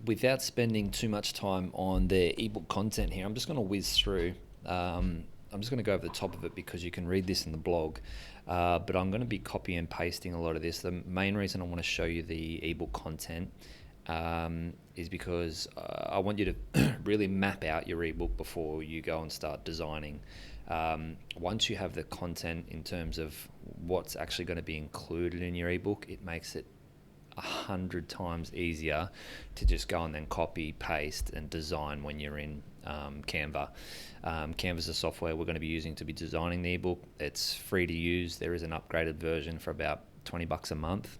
without spending too much time on the ebook content here, I'm just going to whiz through. I'm just going to go over the top of it because you can read this in the blog, but I'm going to be copy and pasting a lot of this. The main reason I want to show you the ebook content is because I want you to really map out your ebook before you go and start designing. Once you have the content in terms of what's actually going to be included in your ebook, it makes it 100 times easier to just go and then copy, paste, and design when you're in Canva. Canva is the software we're going to be using to be designing the ebook. It's free to use. There is an upgraded version for about $20 a month.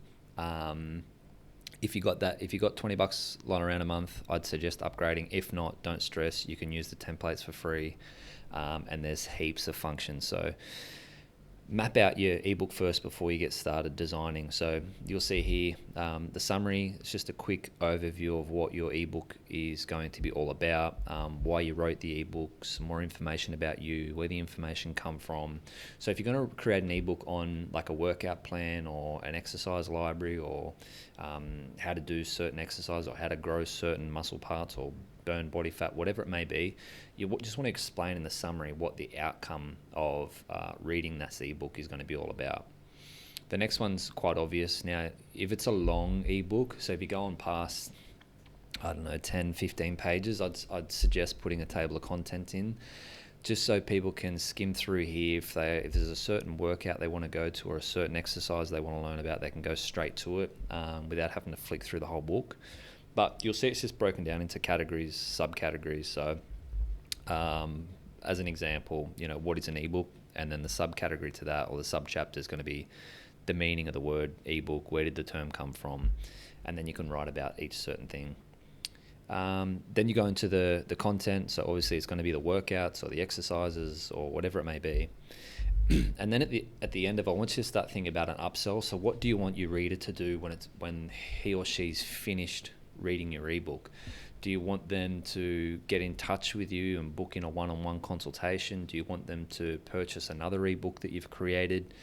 If you got 20 bucks lying around a month, I'd suggest upgrading. If not, don't stress. You can use the templates for free, and there's heaps of functions. So map out your ebook first before you get started designing. So you'll see here the summary. It's just a quick overview of what your ebook is going to be all about, why you wrote the ebook, some more information about you, where the information come from. So if you're going to create an ebook on like a workout plan or an exercise library, or how to do certain exercise, or how to grow certain muscle parts or burn body fat, whatever it may be, you just want to explain in the summary what the outcome of reading that ebook is going to be all about. The next one's quite obvious. Now, if it's a long ebook, so if you go on past, 10, 15 pages, I'd suggest putting a table of content in, just so people can skim through here. If there's a certain workout they want to go to or a certain exercise they want to learn about, they can go straight to it without having to flick through the whole book. But you'll see it's just broken down into categories, subcategories. So as an example, what is an ebook? And then the subcategory to that, or the subchapter, is going to be the meaning of the word ebook. Where did the term come from? And then you can write about each certain thing. Then you go into the content. So obviously it's going to be the workouts or the exercises or whatever it may be. And then at the end of it, I want you to start thinking about an upsell. So what do you want your reader to do when he or she's finished reading your ebook? Do you want them to get in touch with you and book in a one-on-one consultation? Do you want them to purchase another ebook that you've created?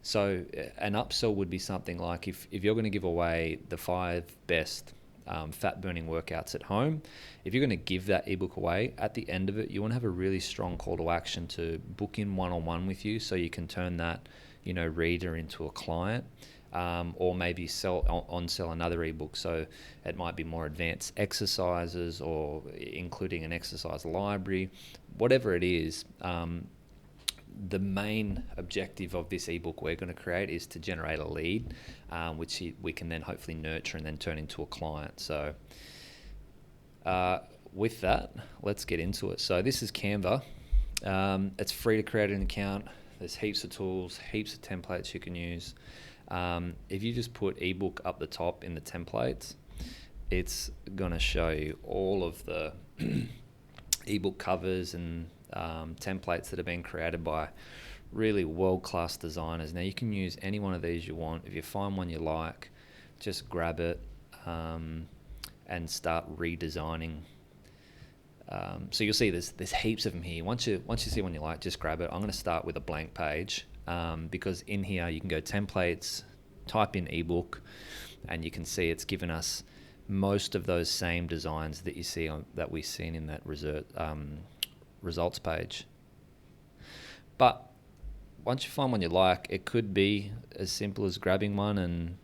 So an upsell would be something like, if you're going to give away the 5 best fat burning workouts at home, if you're going to give that ebook away, at the end of it, you want to have a really strong call to action to book in one-on-one with you, so you can turn that reader into a client. Or maybe sell another ebook. So it might be more advanced exercises, or including an exercise library, whatever it is. The main objective of this ebook we're going to create is to generate a lead, which we can then hopefully nurture and then turn into a client. So with that, let's get into it. So this is Canva. It's free to create an account. There's heaps of tools, heaps of templates you can use. If you just put ebook up the top in the templates, it's going to show you all of the ebook covers and templates that have been created by really world-class designers. Now, you can use any one of these you want. If you find one you like, just grab it and start redesigning. So you'll see there's heaps of them here. Once you see one you like, just grab it. I'm going to start with a blank page. Because in here you can go templates, type in ebook, and you can see it's given us most of those same designs that you see that we've seen in that results page. But once you find one you like, it could be as simple as grabbing one and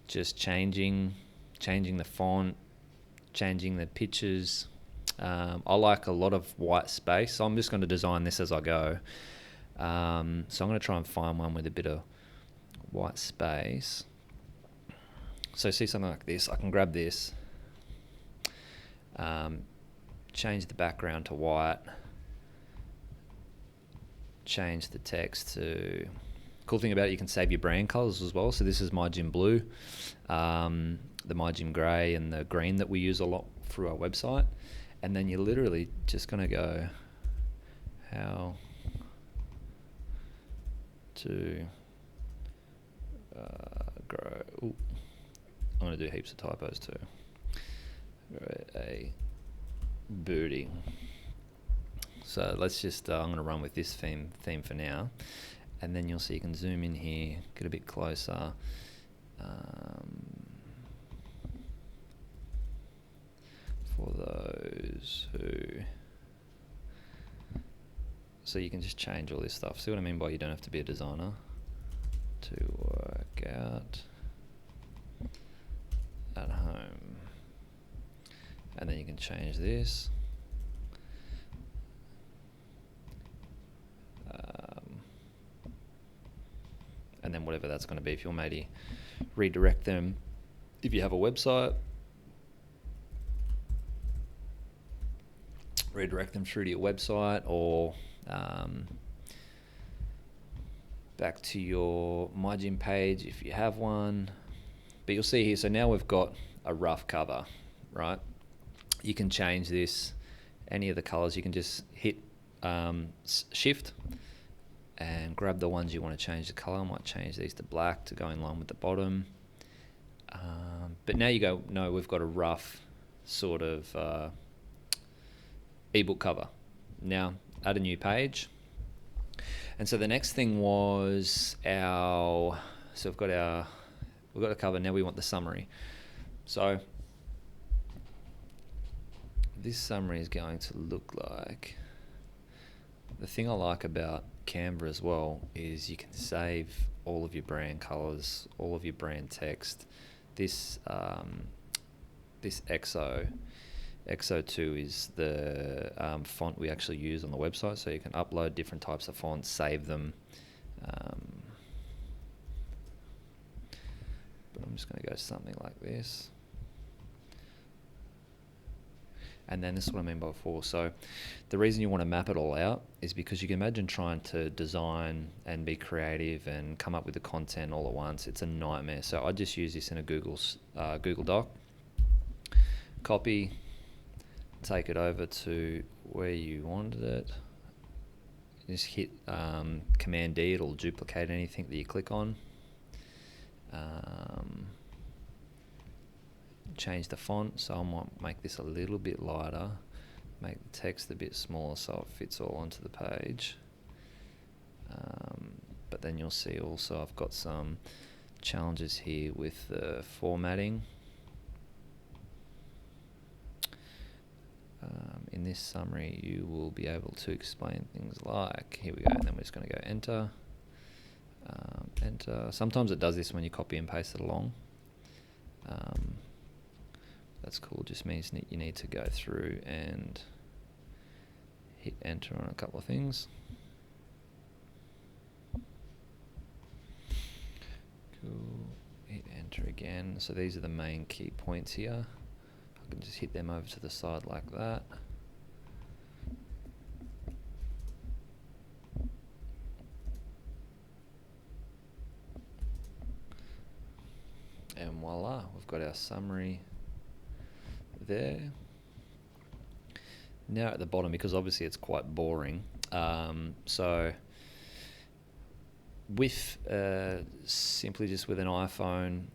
just changing the font, changing the pictures. I like a lot of white space, so I'm just going to design this as I go. So I'm going to try and find one with a bit of white space. So see something like this, I can grab this, change the background to white, change the text to... Cool thing about it, you can save your brand colors as well. So this is MiGym blue, the MiGym grey, and the green that we use a lot through our website. And then you're literally just going to go, how to grow... Ooh, I'm going to do heaps of typos too. Grow a booty. So let's just, I'm going to run with this theme for now. And then you'll see you can zoom in here, get a bit closer. who's who. So you can just change all this stuff. See what I mean by you don't have to be a designer to work out at home. And then you can change this. And then whatever that's going to be, if you'll maybe redirect them, if you have a website, redirect them through to your website, or back to your MiGym page if you have one. But you'll see here, so now we've got a rough cover, right? You can change this, any of the colors. You can just hit shift and grab the ones you want to change the color. I might change these to black to go in line with the bottom. But now you go, no, we've got a rough sort of ebook cover. Now add a new page. And so the next thing was so we've got the cover. Now we want the summary. So this summary is going to look like, the thing I like about Canva as well is you can save all of your brand colors, all of your brand text. This XO2 is the font we actually use on the website, so you can upload different types of fonts, save them. But I'm just going to go something like this. And then this is what I mean by before. So the reason you want to map it all out is because you can imagine trying to design and be creative and come up with the content all at once. It's a nightmare. So I just use this in a Google Doc. Copy, take it over to where you wanted it. Just hit Command D, it'll duplicate anything that you click on. Change the font, so I might make this a little bit lighter, make the text a bit smaller so it fits all onto the page. But then you'll see also I've got some challenges here with the formatting. In this summary you will be able to explain things like, here we go, and then we're just going to go enter. Enter. Sometimes it does this when you copy and paste it along. That's cool, just means you need to go through and hit enter on a couple of things. Cool, hit enter again. So these are the main key points here. I can just hit them over to the side like that. And voila, we've got our summary there. Now at the bottom, because obviously it's quite boring, so with simply just with an iPhone,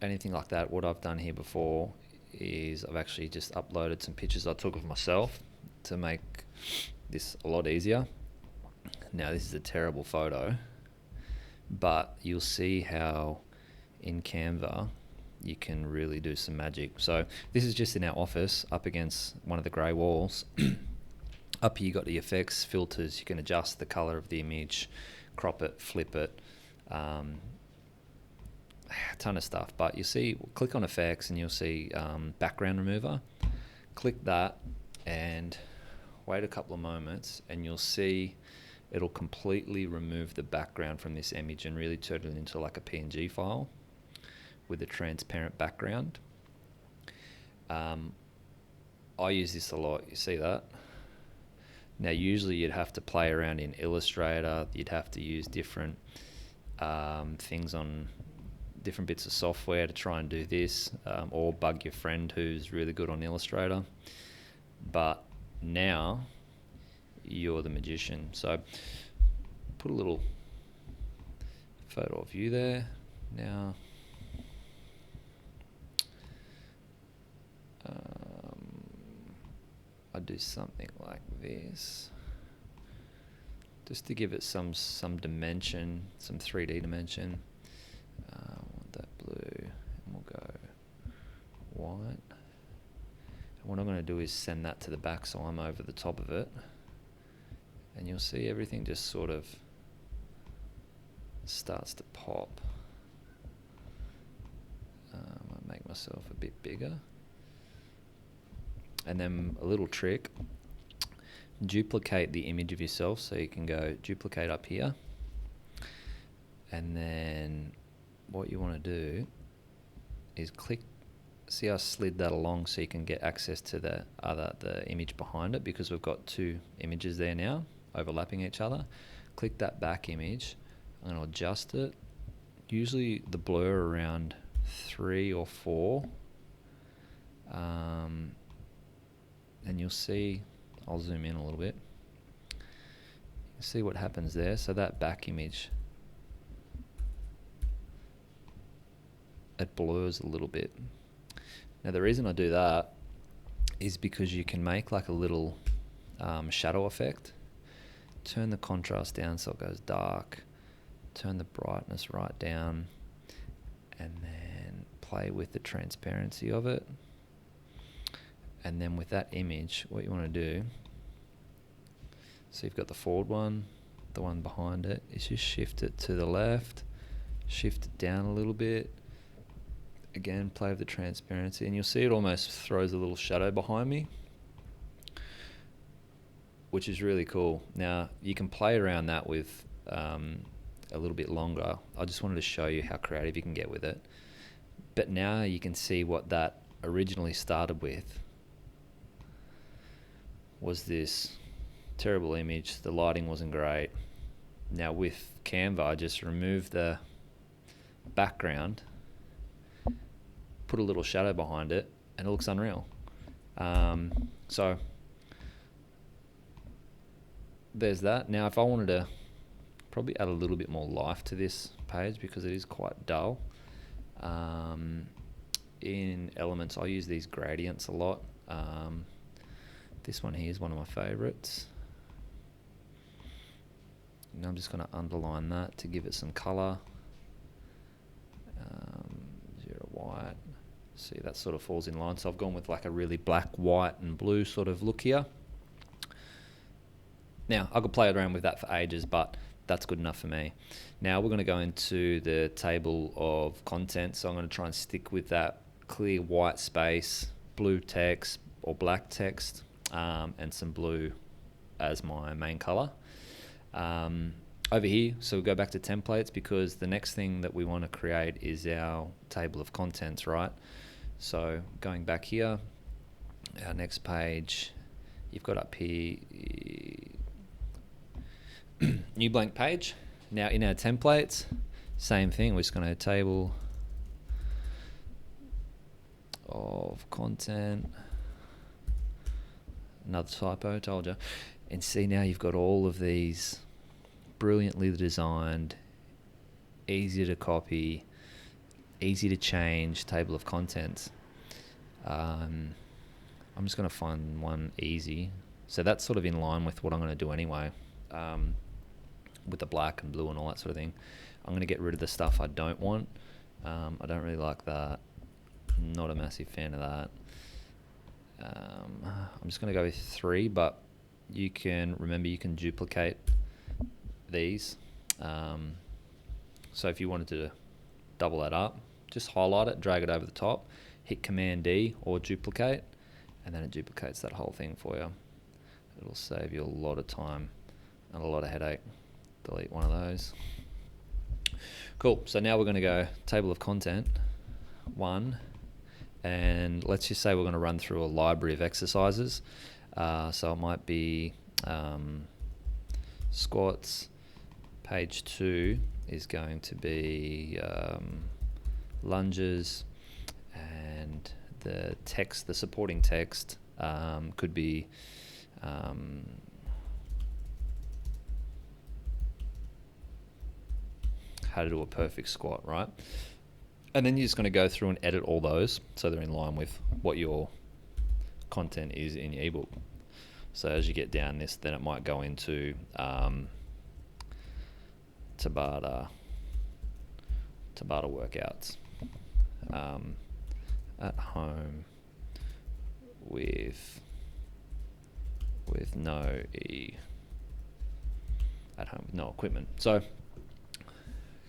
anything like that, what I've done here before is I've actually just uploaded some pictures I took of myself to make this a lot easier. Now this is a terrible photo, but you'll see how in Canva you can really do some magic. So this is just in our office up against one of the grey walls. Up here you got the effects, filters, you can adjust the color of the image, crop it, flip it, a ton of stuff. But you see, click on effects and you'll see background remover. Click that and wait a couple of moments and you'll see it'll completely remove the background from this image and really turn it into like a PNG file with a transparent background. I use this a lot, you see that? Now usually you'd have to play around in Illustrator, you'd have to use different things on different bits of software to try and do this, or bug your friend who's really good on Illustrator. But now you're the magician. So put a little photo of you there. Now I'd do something like this, just to give it some dimension, some 3D dimension. I want that blue, and we'll go white. What I'm going to do is send that to the back so I'm over the top of it. And you'll see everything just sort of starts to pop. I'll make myself a bit bigger. And then a little trick, duplicate the image of yourself. So you can go duplicate up here. And then what you want to do is click, see how I slid that along so you can get access to the image behind it, because we've got two images there now overlapping each other. Click that back image. I'm going to adjust it. Usually the blur around 3 or 4. And you'll see, I'll zoom in a little bit. See what happens there. So that back image, it blurs a little bit. Now the reason I do that is because you can make like a little shadow effect. Turn the contrast down so it goes dark. Turn the brightness right down. And then play with the transparency of it. And then with that image, what you want to do, so you've got the forward one, the one behind it, is just shift it to the left, shift it down a little bit. Again, play with the transparency, and you'll see it almost throws a little shadow behind me, which is really cool. Now, you can play around that with a little bit longer. I just wanted to show you how creative you can get with it. But now you can see what that originally started with was this terrible image. The lighting wasn't great. Now with Canva, I just remove the background, put a little shadow behind it, and it looks unreal. So there's that. Now if I wanted to probably add a little bit more life to this page because it is quite dull, in Elements I use these gradients a lot. This one here is one of my favorites. And I'm just going to underline that to give it some color. 0 white. See, that sort of falls in line. So I've gone with like a really black, white and blue sort of look here. Now, I could play around with that for ages, but that's good enough for me. Now we're going to go into the table of content. So I'm going to try and stick with that clear white space, blue text or black text, and some blue as my main color. Over here, so we go back to templates, because the next thing that we want to create is our table of contents, right? So going back here, our next page, you've got up here, new blank page. Now in our templates, same thing, we're just going to table of content, another typo, told you. And see, now you've got all of these brilliantly designed, easy to copy, easy to change table of contents. I'm just going to find one easy. So that's sort of in line with what I'm going to do anyway, with the black and blue and all that sort of thing. I'm going to get rid of the stuff I don't want. I don't really like that. Not a massive fan of that. I'm just going to go with 3, but you can duplicate these. So if you wanted to double that up, just highlight it, drag it over the top, hit Command D or duplicate, and then it duplicates that whole thing for you. It'll save you a lot of time and a lot of headache. Delete one of those. Cool. So now we're going to go table of content 1. And let's just say we're going to run through a library of exercises. So it might be squats. Page 2 is going to be lunges, and the text, the supporting text, could be how to do a perfect squat, right? And then you're just going to go through and edit all those so they're in line with what your content is in your ebook. So as you get down this, then it might go into Tabata workouts, at home with no at home with no equipment. So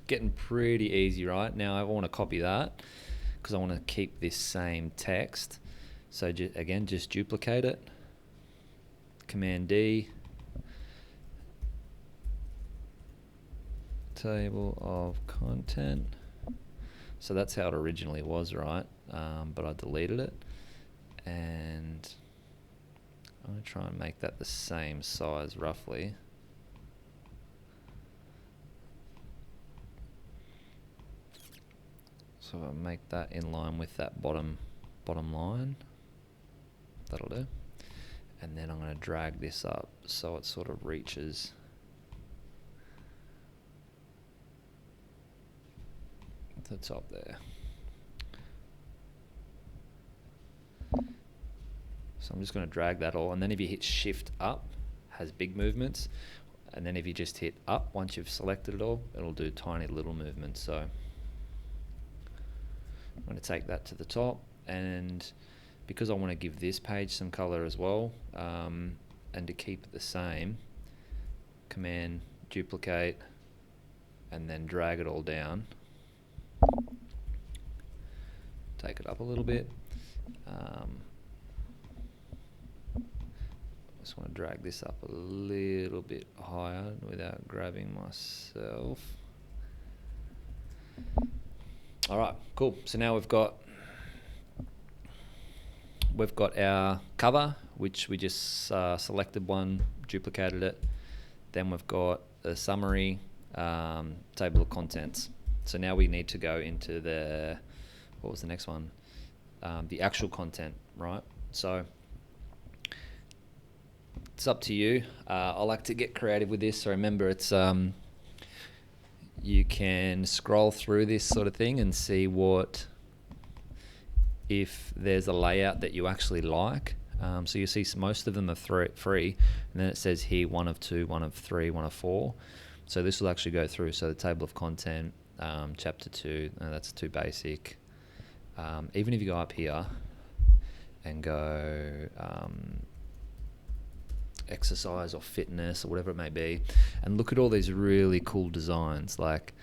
getting pretty easy, right? Now I want to copy that because I want to keep this same text. So again, just duplicate it, Command D, table of content. So that's how it originally was, right? But I deleted it, and I'm going to try and make that the same size roughly. So I'll make that in line with that bottom line. That'll do. And then I'm going to drag this up so it sort of reaches the top there. So I'm just going to drag that all, and then if you hit Shift up, has big movements, and then if you just hit up once you've selected it all, it'll do tiny little movements. So I'm going to take that to the top, and because I want to give this page some color as well, and to keep it the same, Command duplicate and then drag it all down. Take it up a little bit. Just want to drag this up a little bit higher without grabbing myself. All right, cool. So now we've got our cover, which we just selected one, duplicated it. Then we've got a summary, table of contents. So now we need to go into what was the next one? The actual content, right? So it's up to you. I like to get creative with this. So remember, it's you can scroll through this sort of thing and see if there's a layout that you actually like. So you see most of them are free, and then it says here 1 of 2, 1 of 3, 1 of 4. So this will actually go through. So the table of content, chapter 2, that's too basic. Even if you go up here and go exercise or fitness or whatever it may be, and look at all these really cool designs, like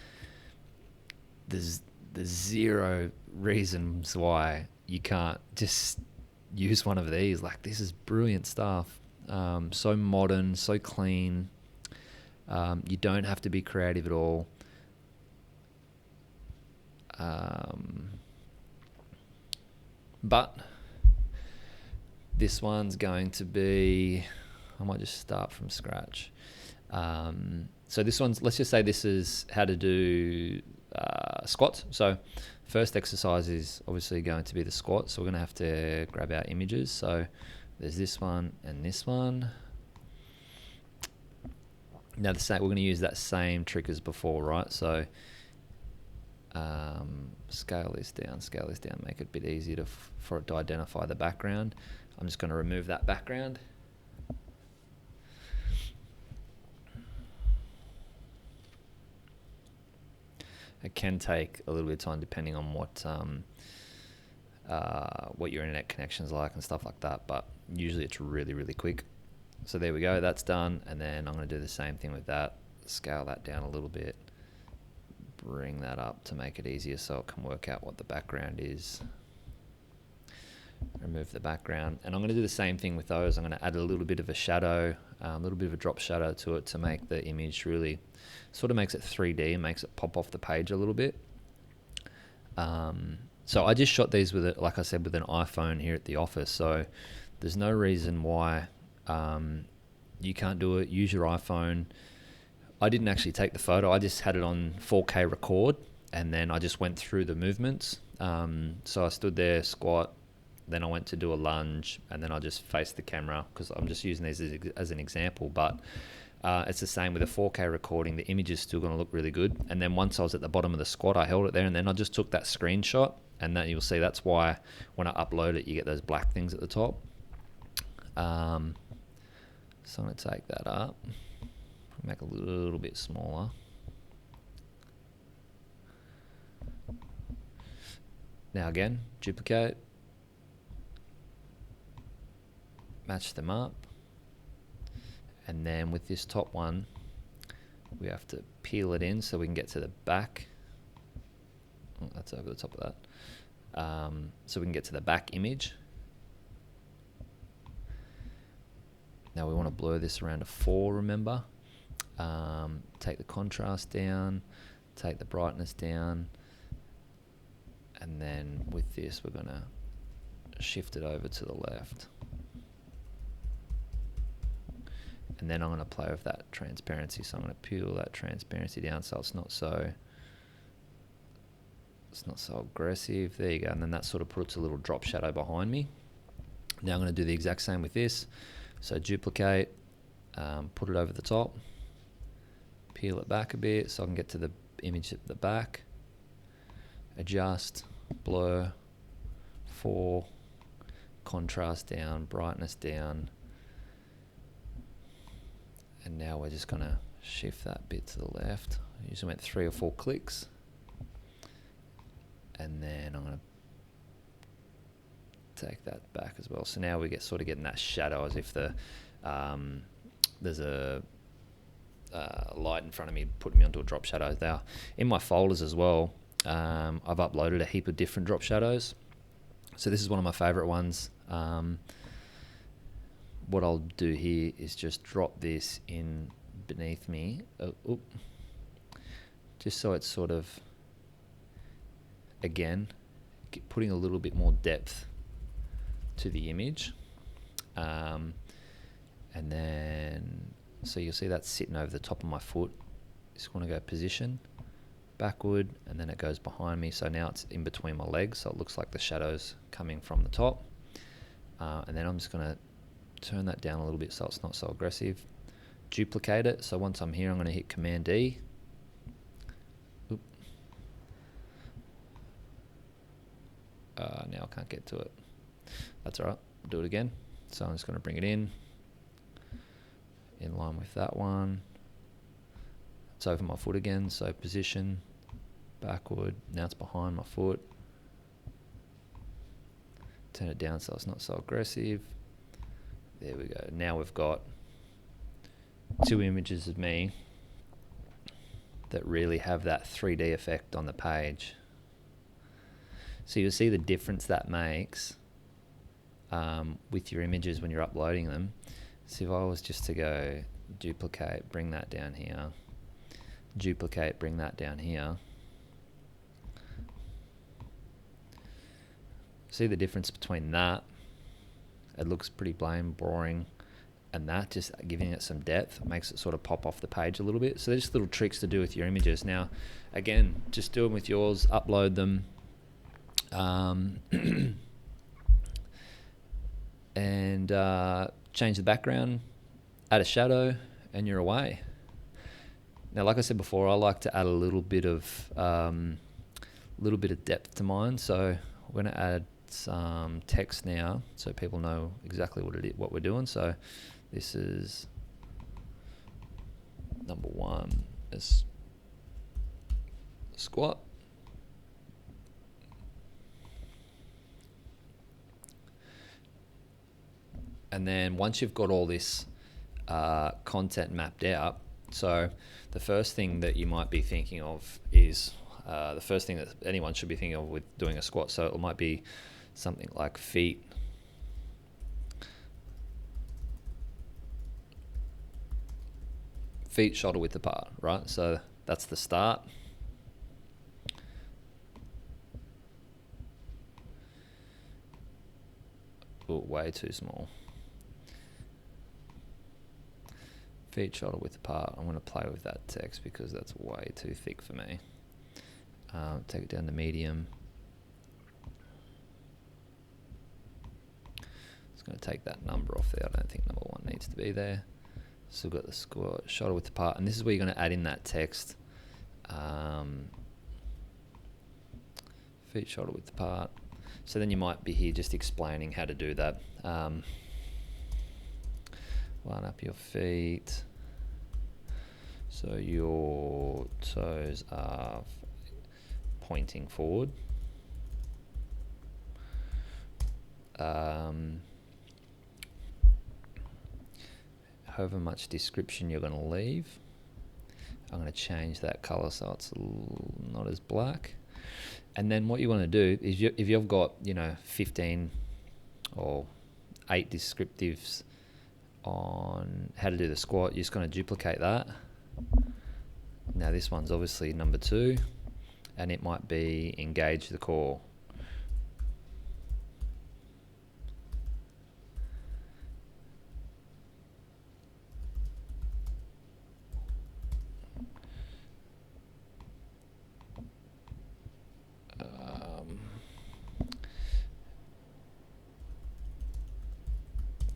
there's zero reasons why you can't just use one of these. Like, this is brilliant stuff. So modern, so clean. You don't have to be creative at all. But this one's going to be, I might just start from scratch. So this one's, let's just say this is how to do squats. So first exercise is obviously going to be the squat. So we're going to have to grab our images. So there's this one and this one. Now we're going to use that same trick as before, right? So scale this down, make it a bit easier for it to identify the background. I'm just going to remove that background. It can take a little bit of time depending on what your internet connection's like and stuff like that, but usually it's really, really quick. So there we go, that's done, and then I'm going to do the same thing with that. Scale that down a little bit, bring that up to make it easier so it can work out what the background is. Remove the background, and I'm going to do the same thing with those. I'm going to add a little bit of a shadow, a little bit of a drop shadow to it to make the image really, sort of makes it 3D and makes it pop off the page a little bit. So I just shot these with it, like I said, with an iPhone here at the office. So there's no reason why you can't do it. Use your iPhone. I didn't actually take the photo. I just had it on 4K record, and then I just went through the movements. So I stood there, squat, then I went to do a lunge, and then I just faced the camera because I'm just using these as an example. But it's the same with a 4K recording. The image is still going to look really good. And then once I was at the bottom of the squat, I held it there, and then I just took that screenshot, and then you'll see that's why when I upload it, you get those black things at the top. So I'm going to take that up, make it a little bit smaller. Now again, duplicate. match them up. And then with this top one, we have to peel it in so we can get to the back. Oh, that's over the top of that. So we can get to the back image. Now we want to blur this around to 4, remember. Take the contrast down, take the brightness down, and then with this we're going to shift it over to the left. And then I'm going to play with that transparency, so I'm going to peel that transparency down so it's not so aggressive. There you go. And then that sort of puts a little drop shadow behind me. Now I'm going to do the exact same with this. So duplicate, put it over the top, peel it back a bit so I can get to the image at the back, adjust, blur, 4, contrast down, brightness down, and now we're just going to shift that bit to the left. I usually went 3 or 4 clicks, and then I'm going to take that back as well. So now we get sort of getting that shadow as if the there's a light in front of me putting me onto a drop shadow. Now in my folders as well, I've uploaded a heap of different drop shadows. So this is one of my favorite ones. What I'll do here is just drop this in beneath me, just so it's sort of, again, putting a little bit more depth to the image. And then, so you'll see that's sitting over the top of my foot. Just want to go position, backward, and then it goes behind me. So now it's in between my legs, so it looks like the shadow's coming from the top. And then I'm just going to turn that down a little bit so it's not so aggressive. Duplicate it. So once I'm here, I'm going to hit Command D. Now I can't get to it. That's all right. I'll do it again. So I'm just going to bring it in line with that one. It's over my foot again. So position, backward. Now it's behind my foot. Turn it down so it's not so aggressive. There we go. Now we've got 2 images of me that really have that 3D effect on the page. So you'll see the difference that makes with your images when you're uploading them. So if I was just to go duplicate, bring that down here, duplicate, bring that down here. See the difference between that, it looks pretty plain, boring, and that, just giving it some depth, makes it sort of pop off the page a little bit. So there's just little tricks to do with your images. Now, again, just do them with yours, upload them, and change the background, add a shadow, and you're away. Now, like I said before, I like to add a little bit of depth to mine. So we're going to add some text now, so people know exactly what we're doing. So this is number 1 is squat. And then once you've got all this content mapped out, so the first thing that you might be thinking of is the first thing that anyone should be thinking of with doing a squat. So it might be something like feet shoulder width apart, right? So that's the start. Oh, way too small. Feet shoulder width apart. I'm going to play with that text because that's way too thick for me. Take it down to medium. It's going to take that number off there. I don't think number 1 needs to be there. So we've got the squat, shoulder width apart, and this is where you're going to add in that text. Feet shoulder width apart. So then you might be here just explaining how to do that. Line up your feet so your toes are pointing forward. however much description you're going to leave. I'm going to change that color so it's not as black. And then what you want to do is if you've got, 15 or 8 descriptives on how to do the squat, you're just going to duplicate that. Now this one's obviously number 2, and it might be engage the core.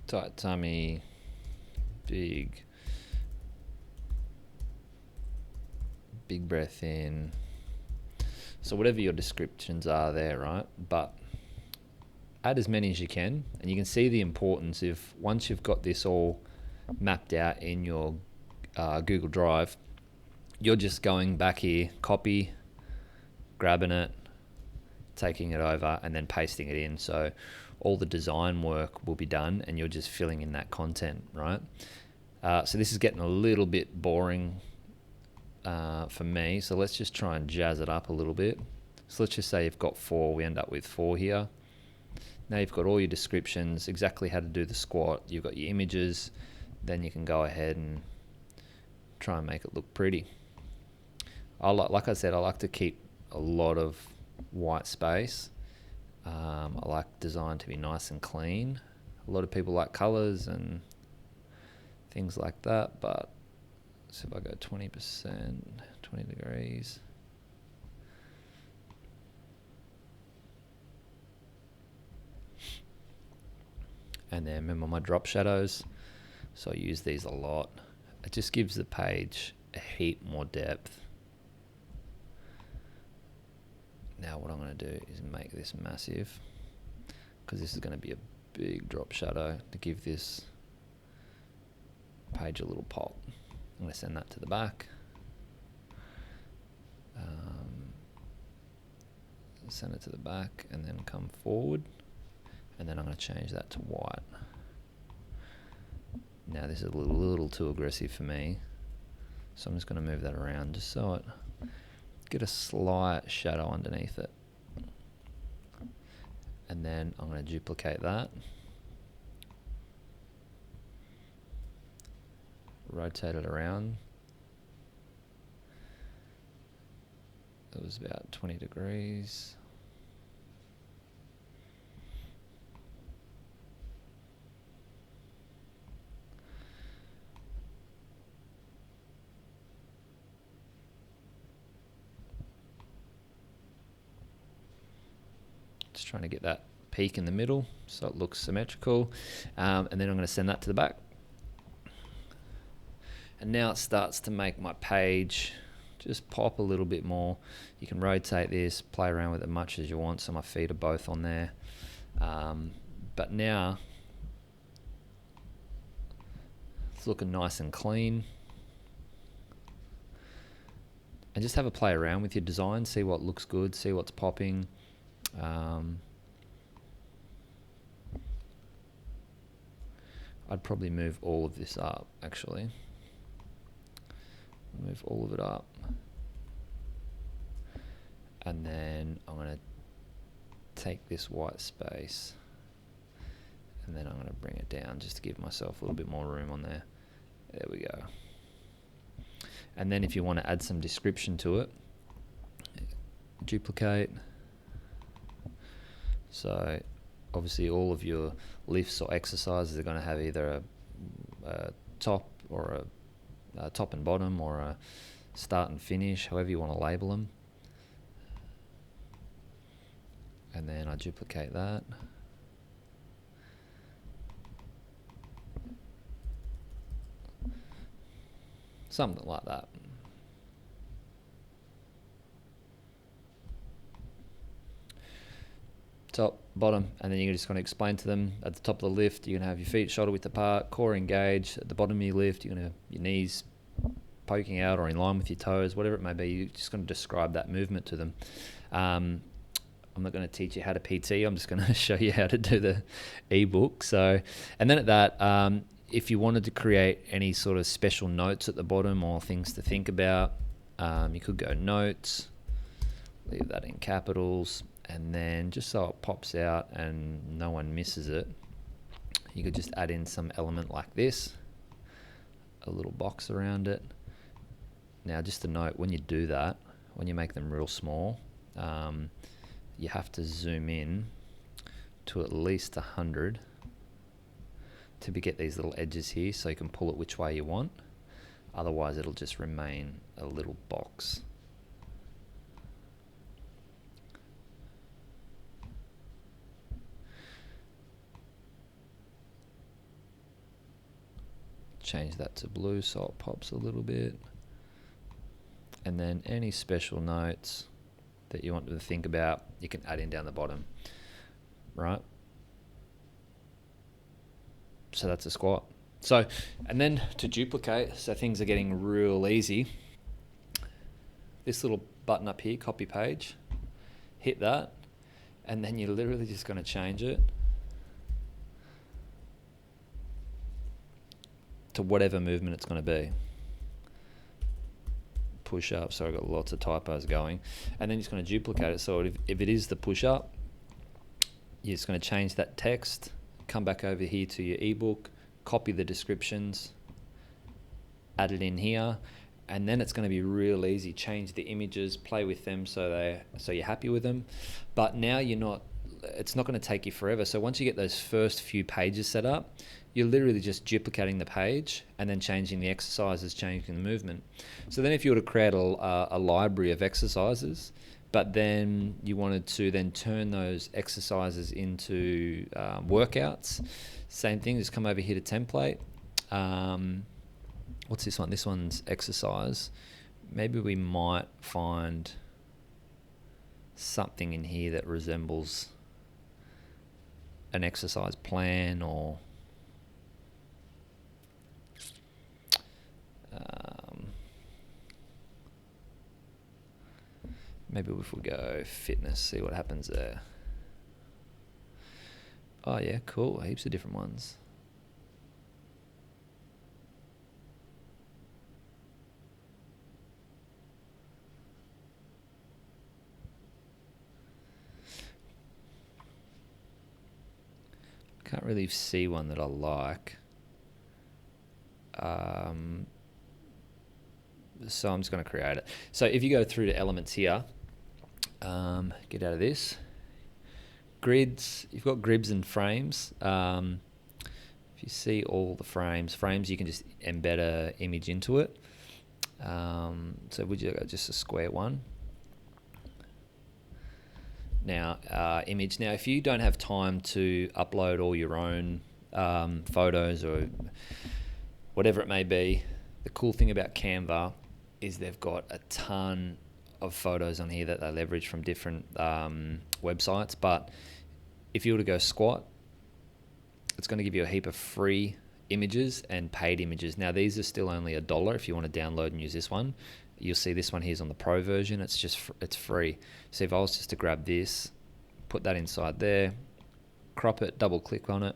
Tight tummy, big breath in. So whatever your descriptions are there, right? But add as many as you can, and you can see the importance if once you've got this all mapped out in your Google Drive, you're just going back here, copy, grabbing it, taking it over, and then pasting it in. So all the design work will be done, and you're just filling in that content, right? So this is getting a little bit boring for me, so let's just try and jazz it up a little bit. So let's just say you've got 4, we end up with 4 here. Now you've got all your descriptions, exactly how to do the squat, you've got your images, then you can go ahead and try and make it look pretty. Like I said, I like to keep a lot of white space. I like design to be nice and clean. A lot of people like colors and things like that, but so if I go 20%, 20 degrees. And then remember my drop shadows, so I use these a lot. It just gives the page a heap more depth. Now what I'm going to do is make this massive, because this is going to be a big drop shadow to give this page a little pop. I'm going to send that to the back. Send it to the back and then come forward, and then I'm going to change that to white. Now this is a little too aggressive for me, so I'm just going to move that around just so it get a slight shadow underneath it. And then I'm going to duplicate that, rotate it around. It was about 20 degrees. Just trying to get that peak in the middle so it looks symmetrical. And then I'm going to send that to the back. And now it starts to make my page just pop a little bit more. You can rotate this, play around with it as much as you want, so my feet are both on there. But now it's looking nice and clean. And just have a play around with your design, see what looks good, see what's popping. I'd probably move all of this up, actually. Move all of it up. And then I'm going to take this white space and then I'm going to bring it down just to give myself a little bit more room on there. There we go. And then if you want to add some description to it, duplicate. So obviously all of your lifts or exercises are going to have either a top or a top and bottom, or a start and finish, however you want to label them. And then I duplicate that. Something like that. Top, bottom, and then you're just going to explain to them at the top of the lift, you're going to have your feet shoulder width apart, core engaged. At the bottom of your lift, you're going to have your knees poking out or in line with your toes, whatever it may be. You're just going to describe that movement to them. I'm not going to teach you how to PT. I'm just going to show you how to do the ebook. So, and then at that, if you wanted to create any sort of special notes at the bottom or things to think about, you could go notes, leave that in capitals, and then just so it pops out and no one misses it, you could just add in some element like this, a little box around it. Now, just a note, when you do that, when you make them real small, you have to zoom in to at least 100 to get these little edges here, so you can pull it which way you want. Otherwise, it'll just remain a little box. Change that to blue so it pops a little bit. And then any special notes that you want to think about, you can add in down the bottom, right? So that's a squat. So, and then to duplicate, so things are getting real easy. This little button up here, copy page, hit that, and then you're literally just going to change it to whatever movement it's going to be. Push up, so I've got lots of typos going, and then you're just going to duplicate it. So if it is the push up, you're just going to change that text, come back over here to your ebook, copy the descriptions, add it in here, and then it's going to be real easy. Change the images, play with them so you're happy with them. But now it's not going to take you forever. So once you get those first few pages set up, you're literally just duplicating the page and then changing the exercises, changing the movement. So then if you were to create a library of exercises, but then you wanted to then turn those exercises into workouts, same thing, just come over here to template. What's this one? This one's exercise. Maybe we might find something in here that resembles an exercise plan, or maybe if we go fitness, see what happens there. Oh yeah, cool, heaps of different ones. Can't really see one that I like. So I'm just going to create it. So if you go through to elements here, get out of this. Grids, you've got grids and frames. If you see all the frames, you can just embed an image into it. So would you go just a square one? Now, image. Now, if you don't have time to upload all your own photos or whatever it may be, the cool thing about Canva is they've got a ton of photos on here that they leverage from different websites. But if you were to go squat, it's going to give you a heap of free images and paid images. Now, these are still only $1 if you want to download and use this one. You'll see this one here is on the pro version. It's free. So if I was just to grab this, put that inside there, crop it, double click on it,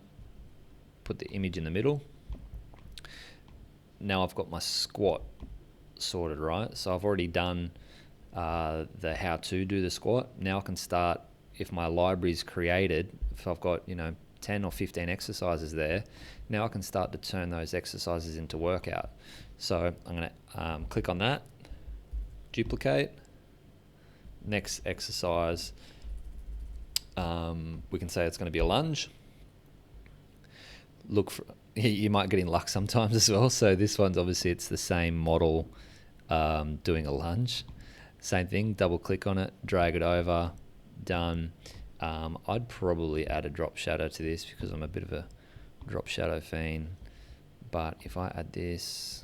put the image in the middle. Now I've got my squat sorted, right? So I've already done the how to do the squat. Now I can start, if my library's created, if I've got 10 or 15 exercises there, now I can start to turn those exercises into workout. So I'm going to click on that, duplicate, next exercise, we can say it's going to be a lunge. Look for, you might get in luck sometimes as well. So this one's obviously, it's the same model doing a lunge. Same thing, double click on it, drag it over, done. I'd probably add a drop shadow to this because I'm a bit of a drop shadow fiend. But if I add this,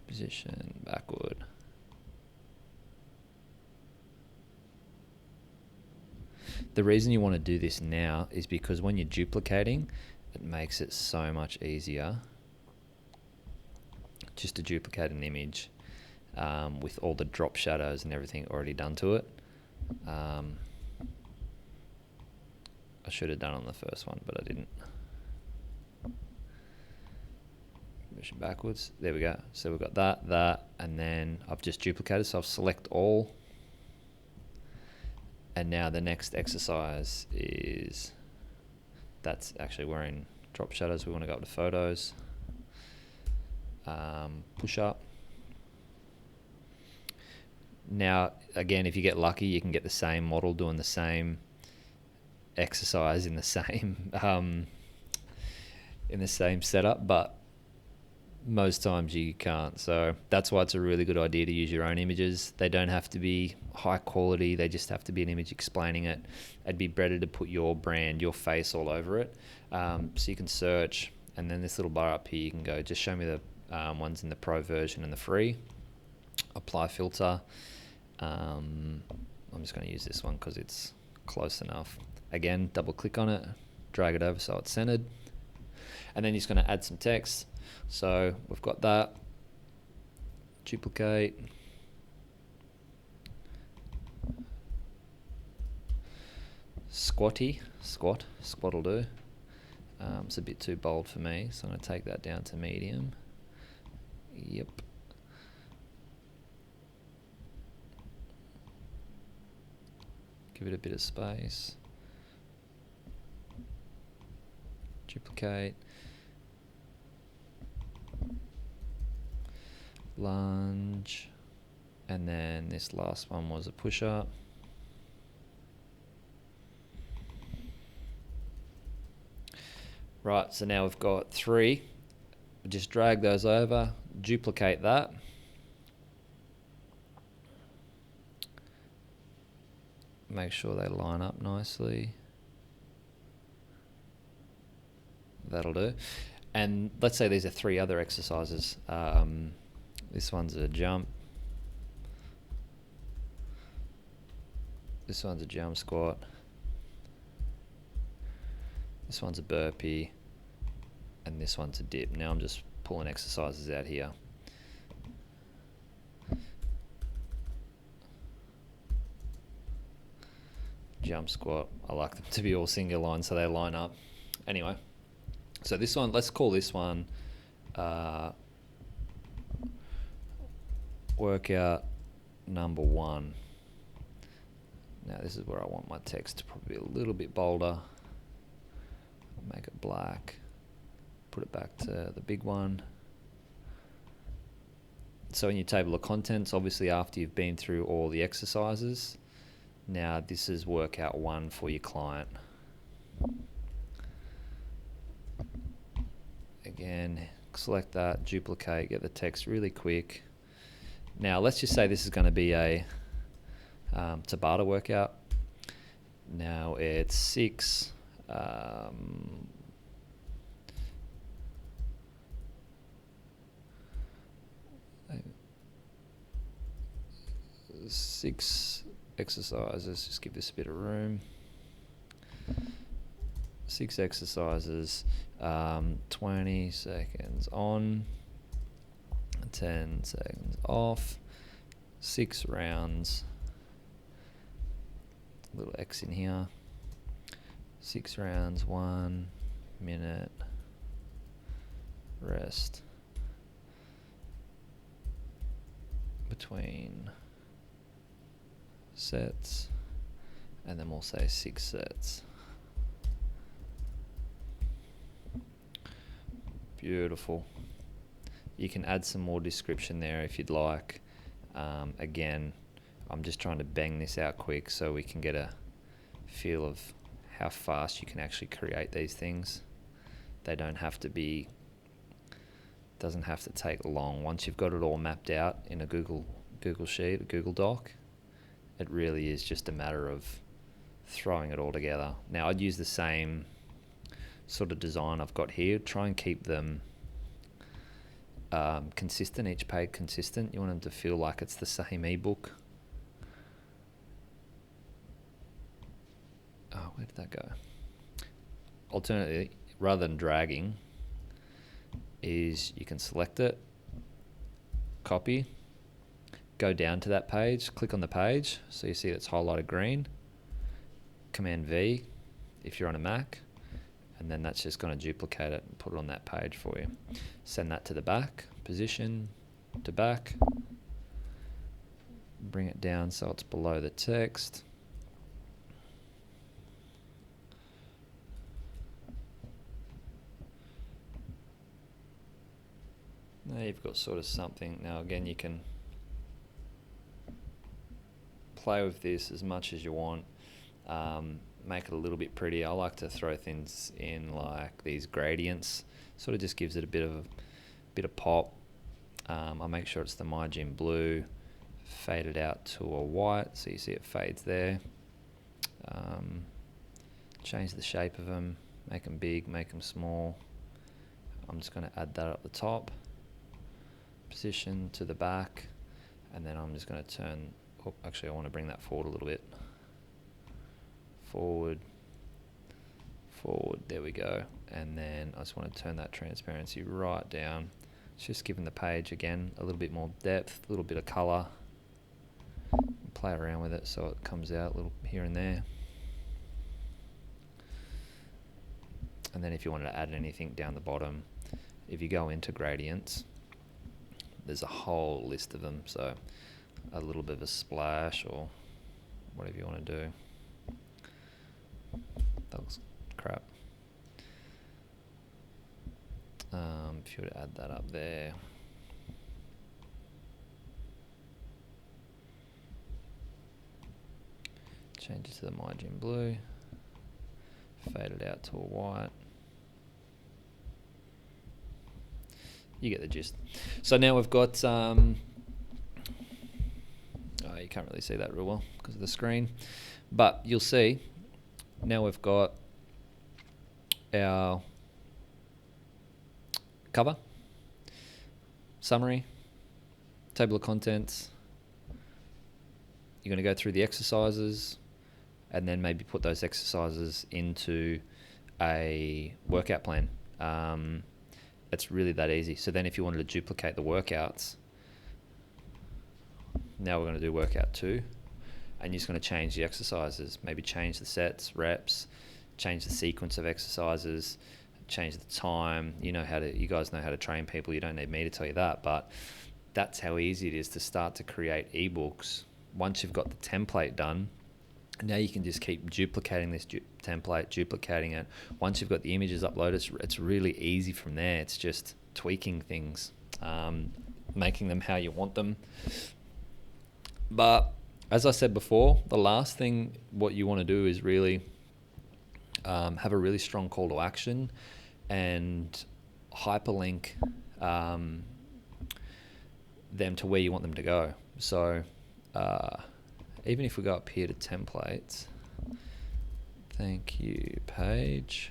position backward, the reason you want to do this now is because when you're duplicating, it makes it so much easier just to duplicate an image with all the drop shadows and everything already done to it. I should have done on the first one, but I didn't. Mission backwards. There we go. So we've got that, and then I've just duplicated. So I'll select all. And now the next exercise is, that's actually, we're in drop shadows. We want to go up to photos. Push up. Now, again, if you get lucky, you can get the same model doing the same exercise in the same setup, but most times you can't. So that's why it's a really good idea to use your own images. They don't have to be high quality. They just have to be an image explaining it. It'd be better to put your brand, your face all over it. So you can search, and then this little bar up here, you can go, just show me the ones in the pro version and the free. Apply filter. I'm just going to use this one because it's close enough. Again, double click on it, drag it over so it's centered, and then you're just going to add some text. So we've got that. Duplicate. Squat will do. It's a bit too bold for me, so I'm going to take that down to medium. Yep. Give it a bit of space. Duplicate. Lunge. And then this last one was a push-up. Right, so now we've got 3. Just drag those over, duplicate that. Make sure they line up nicely. That'll do. And let's say these are 3 other exercises. This one's a jump. This one's a jump squat. This one's a burpee. And this one's a dip. Now I'm just pulling exercises out here. Jump squat. I like them to be all single line so they line up. Anyway, so this one, let's call this one workout number 1. Now this is where I want my text to probably be a little bit bolder. Make it black. Put it back to the big one. So in your table of contents, obviously after you've been through all the exercises, now this is workout 1 for your client. Again, select that, duplicate, get the text really quick. Now let's just say this is going to be a Tabata workout. Now it's 6 6 exercises. Just give this a bit of room. 6 exercises, 20 seconds on, 10 seconds off, 6 rounds, little X in here, 6 rounds, 1 minute, rest between sets, and then we'll say 6 sets. Beautiful. You can add some more description there if you'd like. Again, I'm just trying to bang this out quick so we can get a feel of how fast you can actually create these things. They don't have to be, doesn't have to take long. Once you've got it all mapped out in a Google Sheet, a Google Doc, it really is just a matter of throwing it all together. Now I'd use the same sort of design I've got here. Try and keep them consistent, each page consistent. You want them to feel like it's the same ebook. Oh, where did that go? Alternatively, rather than dragging, is you can select it, copy, go down to that page, click on the page, so you see it's highlighted green, Command V, if you're on a Mac, and then that's just going to duplicate it and put it on that page for you. Send that to the back, position to back, bring it down so it's below the text. Now you've got sort of something. Now again, you can play with this as much as you want. Make it a little bit pretty. I like to throw things in like these gradients. Sort of just gives it a bit of pop. I make sure it's the MiGym blue, fade it out to a white, so you see it fades there. Change the shape of them, make them big, make them small. I'm just going to add that up the top, position to the back, and then I'm just going to turn, actually I want to bring that forward a little bit. Forward, there we go. And then I just want to turn that transparency right down. It's just giving the page, again, a little bit more depth, a little bit of color. Play around with it so it comes out a little here and there. And then if you wanted to add anything down the bottom, if you go into gradients, there's a whole list of them. So a little bit of a splash or whatever you want to do. That looks crap. If you were to add that up there. Change it to the MiGym blue. Fade it out to a white. You get the gist. So now we've got, oh, you can't really see that real well because of the screen, but you'll see now we've got our cover, summary, table of contents. You're going to go through the exercises and then maybe put those exercises into a workout plan. It's really that easy. So then if you wanted to duplicate the workouts, now we're going to do workout 2, and you're just going to change the exercises, maybe change the sets, reps, change the sequence of exercises, change the time. You guys know how to train people. You don't need me to tell you that, but that's how easy it is to start to create ebooks. Once you've got the template done, now you can just keep duplicating this template, duplicating it. Once you've got the images uploaded, it's really easy from there. It's just tweaking things, making them how you want them. But as I said before, the last thing what you want to do is really have a really strong call to action and hyperlink them to where you want them to go. So even if we go up here to templates, thank you page.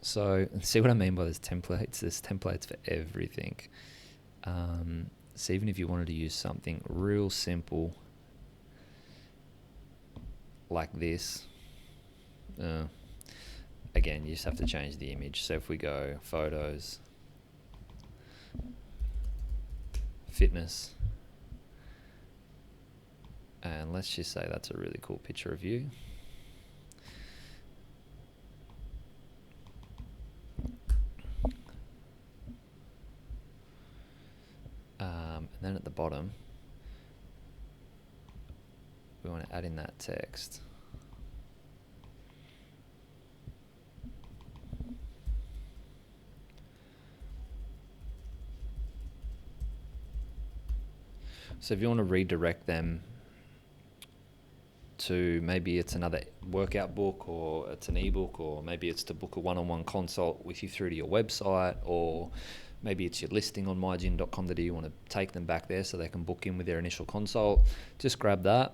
So see what I mean by those templates? There's templates for everything. So even if you wanted to use something real simple like this, again, you just have to change the image. So if we go photos, fitness, and let's just say that's a really cool picture of you. And then at the bottom, we want to add in that text. So if you want to redirect them to, maybe it's another workout book, or it's an ebook, or maybe it's to book a one-on-one consult with you through to your website, or maybe it's your listing on MiGym.com.au, you want to take them back there so they can book in with their initial consult, just grab that.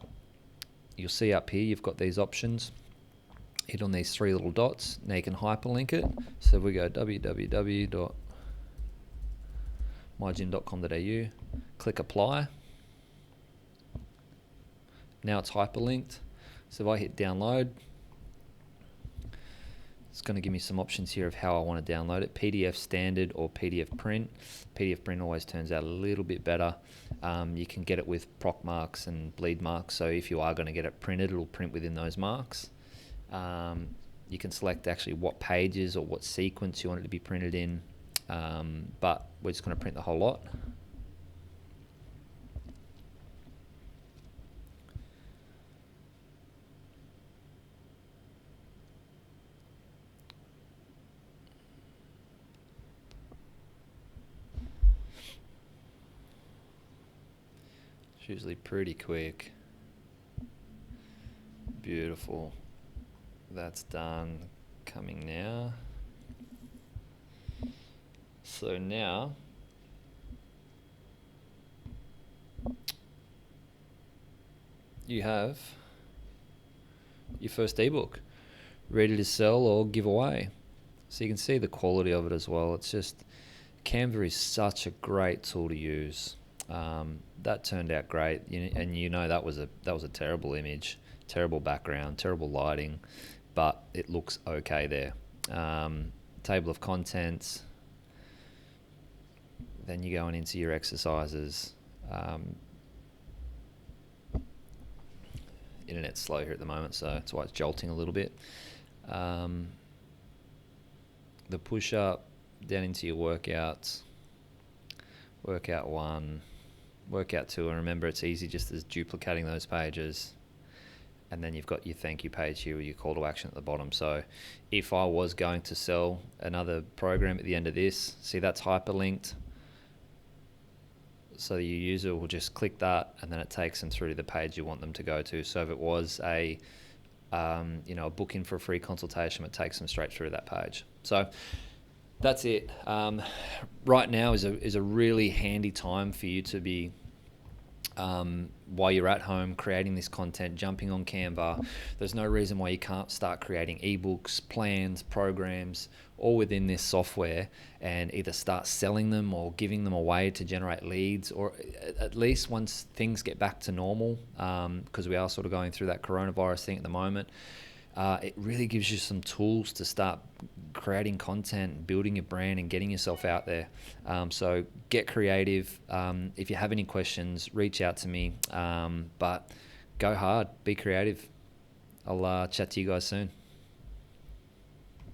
You'll see up here you've got these options. Hit on these 3 little dots. Now you can hyperlink it. So if we go www.migym.com.au, click apply. Now it's hyperlinked. So if I hit download, it's going to give me some options here of how I want to download it. PDF standard or PDF print. PDF print always turns out a little bit better. You can get it with proc marks and bleed marks. So if you are going to get it printed, it'll print within those marks. You can select actually what pages or what sequence you want it to be printed in. But we're just going to print the whole lot. It's usually pretty quick. Beautiful. That's done. Coming now. So now you have your first ebook ready to sell or give away. So you can see the quality of it as well. It's just, Canva is such a great tool to use. That turned out great, and that was a terrible image, terrible background, terrible lighting, but it looks okay there. Table of contents. Then you're going into your exercises. Internet's slow here at the moment, so that's why it's jolting a little bit. The push-up, down into your workouts. Workout 1, workout 2, and remember it's easy just as duplicating those pages. And then you've got your thank you page here with your call to action at the bottom. So if I was going to sell another program at the end of this, see that's hyperlinked. So your user will just click that, and then it takes them through to the page you want them to go to. So if it was a booking for a free consultation, it takes them straight through that page. So that's it. Right now is a really handy time for you to be, while you're at home creating this content, jumping on Canva. There's no reason why you can't start creating ebooks, plans, programs, all within this software, and either start selling them or giving them away to generate leads, or at least once things get back to normal, because we are sort of going through that coronavirus thing at the moment. It really gives you some tools to start creating content, building your brand, and getting yourself out there. So get creative. If you have any questions, reach out to me. But go hard, be creative. I'll chat to you guys soon.